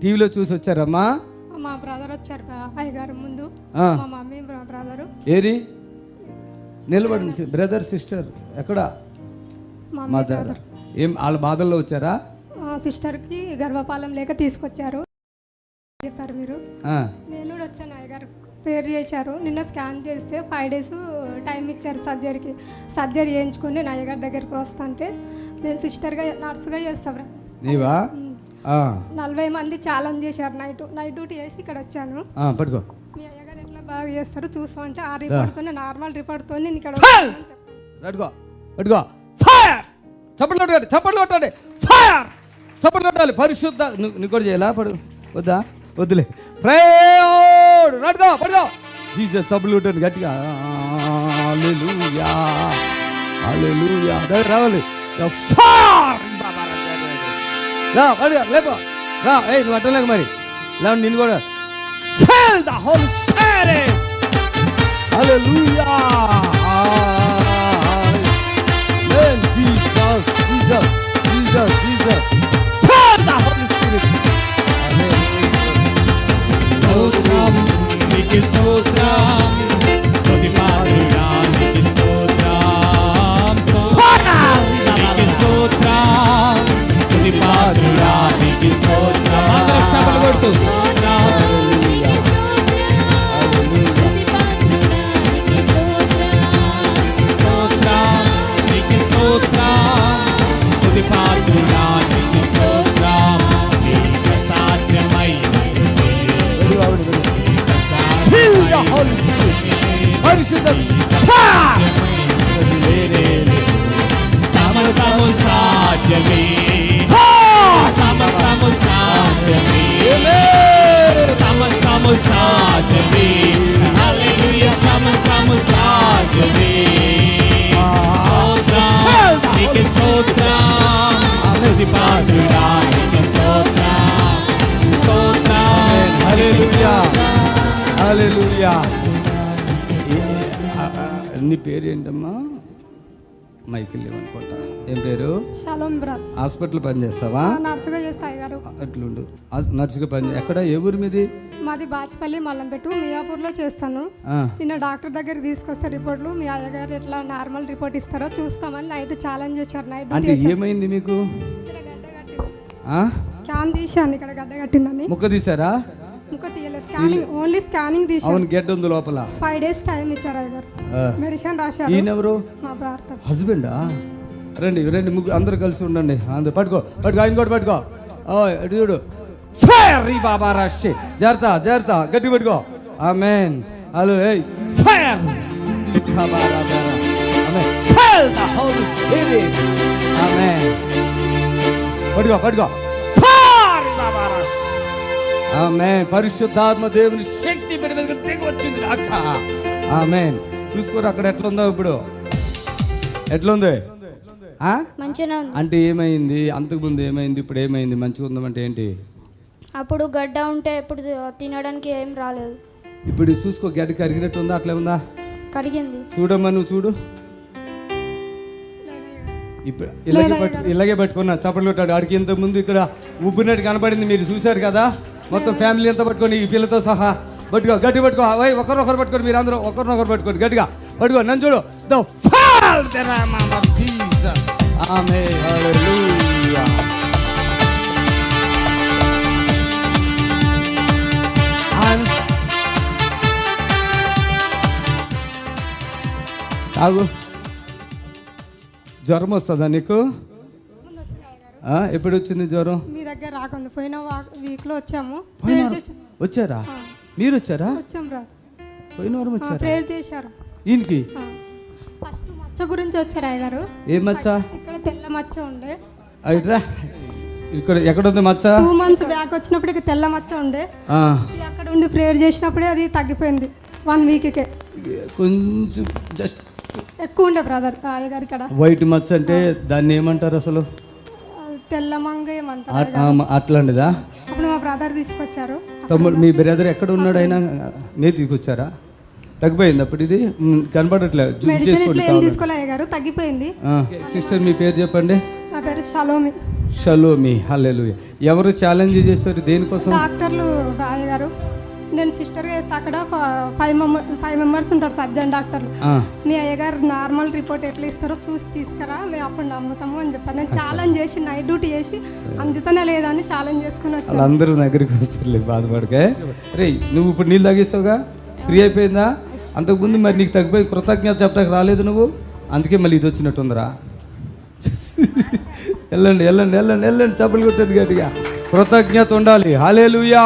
టీవీలో చూసి వచ్చారమ్మా? మా బ్రదర్ వచ్చారు అయ్యగారు ముందు, మా మమ్మీ బ్రదరు. ఏరి నిలబడి బ్రదర్ సిస్టర్ ఎక్కడ? మదర్. ఏం వాళ్ళ బాధల్లో వచ్చారా? సిస్టర్కి గర్భపాలం లేక తీసుకొచ్చారు చెప్పారు మీరు. నేను కూడా వచ్చాను, అయ్యగారు ప్రేయర్ చేశారు. నిన్న స్కాన్ చేస్తే 5 days టైం ఇచ్చారు సర్జరీకి. సర్జరీ చేయించుకుని నేను అయ్యగారి దగ్గరికి వస్తా అంటే నేను సిస్టర్గా నర్సుగా చేస్తాను. నీవా? 40 మంది ఛాలెంజ్ చేశారు. నైట్ డ్యూటీ చేసి ఇక్కడ వచ్చాను. పట్టుకో. మీ అయ్యగారు ఎట్లా బాగా చేస్తారు చూస్తాం అంటే ఆ రిపోర్ట్తోనే నార్మల్ రిపోర్ట్తో నేను ఇక్కడ పట్టుకో పట్టుకో. ఫైర్! చప్పట్లు కొట్టాలి, చప్పట్లు కొట్టాలి. ఫైర్! చప్పట్లు కొట్టాలి. పరిశుద్ధ నువ్వు కూడా చేయాలా? పడు వద్దా? వద్దులే. ప్రేయర్! పట్టుకో పట్టుకో. జీసస్ చప్పట్లు కొట్టాను గట్టిగా. హల్లెలూయా హల్లెలూయా. రావాలి. రా పడుగా లేపో. రా నువ్వు అట్టలేక మరి లేవు నిన్ను కూడా. Fill the Holy Spirit. Hallelujah. Amen. Jesus, Jesus, Jesus, Jesus. Fill the Holy Spirit. స్తోత్రం నీకే స్తోత్రం, స్తుతి పాత్రుడా నీకే స్తోత్రం, నీకే స్తోత్రం, స్తుతి పాత్రుడా నీకే స్తోత్రం. అందరం చప్పట్లు కొడుతూ సమస్తము సాధ్యమే, సమస్తము సాధ్యమే, సమస్తము సాధ్యమే. హల్లెలూయా. సమస్తము సాధ్యమే. స్తోత్రం నీకే స్తోత్రం, స్తుతి పాత్రుడా నీకే స్తోత్రం, స్తోత్రం. హల్లెలూయా హల్లెలూయా. నీ పేరు ఏంటమ్మా? మైకిల్ అనుకుంటా. ఏం పేరు? Shalom brother. హాస్పిటల్ పని చేస్తావా? నర్సుగా చేస్తా అయ్యగారు. అట్లుండు. నర్సుగా పని. ఎక్కడ? ఏ ఊరు మీది? మాది బాచ్పల్లి మల్లంపేట, మియాపూర్లో చేస్తాను. నిన్న డాక్టర్ దగ్గరికి తీసుకొస్తే రిపోర్ట్లు మీ అయ్యగారు ఎట్లా నార్మల్ రిపోర్ట్ ఇస్తారో చూస్తామని నైట్ ఛాలెంజ్ చేశారు. నైట్ అంటే ఏమైంది మీకు? స్కాన్ తీశాను, ఇక్కడ గడ్డ కట్టిందని. ముక్క తీసారా? ముక్క తీయలేదు, స్కానింగ్ ఓన్లీ స్కానింగ్ తీశాను. అవును, గడ్డ ఉంది లోపల. 5 days టైం ఇచ్చారు అయ్యగారు. మెడిసిన్ రాశారు. ఈయనెవరు? మా భర్త. హస్బెండా? రండి రండి, ముగ్గురు అందరు కలిసి ఉండండి. అందరు పట్టుకో పట్టుకో, ఆయన కూడా పట్టుకో. అటు చూడు. ఫైర్! బాబా రాశి. జాగ్రత్త జాగ్రత్త, గట్టి పట్టుకో. Amen. Hello. Fire! Fill the Holy Spirit. Amen. పట్టుకో పట్టుకో. ఫైర్! బాబా రాశి. ఆమేన్. పరిశుద్ధాత్మ దేవుని శక్తి బిడ్డ మీదకి దిగి వచ్చింది అక్క. ఆమేన్. చూసుకోరు అక్కడ ఎట్లుందో ఇప్పుడు. ఎట్లుంది? అంటే ఏమైంది? అంతకుముందు ఏమైంది, ఇప్పుడు ఏమైంది? మంచిగా ఉందామంటే ఏంటి? అప్పుడు గడ్డ ఉంటే ఇప్పుడు తినడానికి ఏం రాలేదు. ఇప్పుడు చూసుకో, గడ్డ కరిగినట్టు ఉందా? అట్లే ఉందా? కరిగింది. చూడమ్మా, నువ్వు చూడు. ఇప్పుడు ఇలాగే పట్టుకున్నా చప్పట్లు కొట్టాడు. ఆడికి ఇంత ముందు ఇక్కడ ఉబ్బినట్టు కనపడింది, మీరు చూశారు కదా. మొత్తం ఫ్యామిలీ అంతా పట్టుకొని ఈ పిల్లతో సహా పట్టుకో, గట్టి పట్టుకో. ఒకరినొకరు పట్టుకోండి, మీరు అందరూ ఒకరినొకరు పట్టుకోండి, గట్టిగా పట్టుకో. నన్ను చూడు. ఆమేన్. హల్లెలూయా. తాగు. జ్వరం వస్తుందా నీకు? ఎప్పుడు వచ్చింది జ్వరం? మీ దగ్గర రాకుండా పోయిన వీక్లో వచ్చాము. వచ్చారా? మీరు వచ్చారా? వచ్చాం రా. పోయిన వారం వచ్చారా? ప్రేయర్ చేశారు. ఈయనకి ఫస్ట్ మచ్చ గురించి వచ్చారు అయ్యగారు. ఏ మచ్చ? ఇక్కడ తెల్ల మచ్చ ఉండే. అయిట్రా, ఇక్కడ ఎక్కడ ఉంది మచ్చ? 2 months బ్యాక్ వచ్చినప్పుడు ఇక తెల్ల మచ్చ ఉండే. అక్కడ ఉండి ప్రేయర్ చేసినప్పుడే అది తగ్గిపోయింది. 1 weekకే. కొంచెం జస్ట్ ఎక్కువ ఉండే బ్రదర్ అయ్యగారు ఇక్కడ. వైట్ మచ్చ అంటే దాన్ని ఏమంటారు అసలు? తెల్ల మంగ ఏమంటారు. అట్లాంటిదా? అప్పుడు మా బ్రదర్ తీసుకొచ్చారు. తమ్ముడు మీ బ్రదర్ ఎక్కడ ఉన్నాడు? అయినా మీరు తీసుకొచ్చారా? తగ్గిపోయింది అప్పుడు? ఇది కనబడట్లేదు. తీసుకోలే అయ్యగారు, తగ్గిపోయింది. సిస్టర్ మీ పేరు చెప్పండి. నా పేరు షలోమి. షలోమి. హల్లెలూయా. ఎవరు ఛాలెంజ్ చేశారు దేనికోసం? డాక్టర్లు బాయ్ గారు, నేను సిస్టర్ వేస్తే అక్కడ 5 మెంబర్స్ ఉంటారు సర్జన్ డాక్టర్లు. మీ అయ్యగారు నార్మల్ రిపోర్ట్ ఎట్లా ఇస్తారో చూసి తీసుకురా, మేము అప్పుడు నమ్ముతాము అని చెప్పారు. నేను ఛాలెంజ్ చేసి నైట్ డ్యూటీ చేసి అందుతనే లేదని ఛాలెంజ్ చేసుకుని వచ్చాను. వాళ్ళందరూ దగ్గరికి వస్తారులే, బాధపడకే. రే నువ్వు ఇప్పుడు నీళ్ళు తాగేస్తావుగా, ఫ్రీ అయిపోయిందా? అంతకుముందు మరి నీకు తగ్గిపోయి కృతజ్ఞత చెప్పడానికి రాలేదు నువ్వు, అందుకే మళ్ళీ ఇది వచ్చినట్టుందిరా. వెళ్ళండి వెళ్ళండి వెళ్ళండి వెళ్ళండి, చప్పలు కొట్టండి గట్టిగా. కృతజ్ఞత ఉండాలి. హల్లెలూయా.